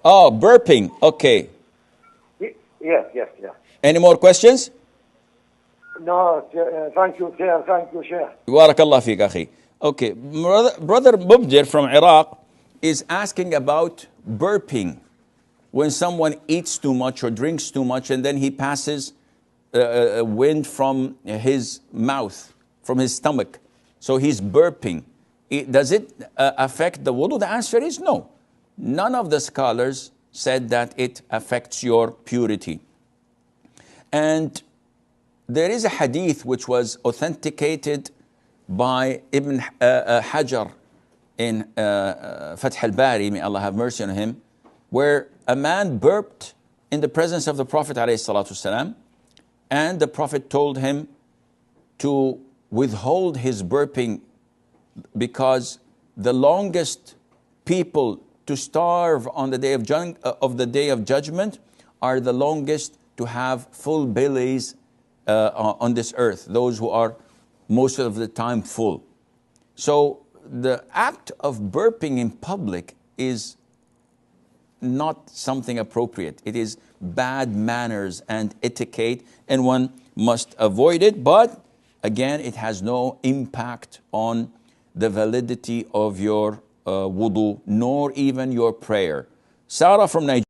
Oh, burping. Okay. Yes, yes, yes. Any more questions? No, thank you, sir. Thank you, Sheikh. Barakallah fiqh, akhi. Okay, brother Mubdir from Iraq is asking about burping. When someone eats too much or drinks too much and then he passes wind from his mouth, from his stomach. So he's burping. Does it affect the wudu? The answer is no. None of the scholars said that it affects your purity. And there is a hadith which was authenticated by Ibn Hajar in Fath al-Bari, may Allah have mercy on him, where a man burped in the presence of the Prophet ﷺ, and the Prophet told him to withhold his burping because the longest people to starve on the day of judgment are the longest to have full bellies on this earth, those who are most of the time full. So the act of burping in public is not something appropriate. It is bad manners and etiquette, and one must avoid it. But again, it has no impact on the validity of your wudu, nor even your prayer. Sarah from Nigeria.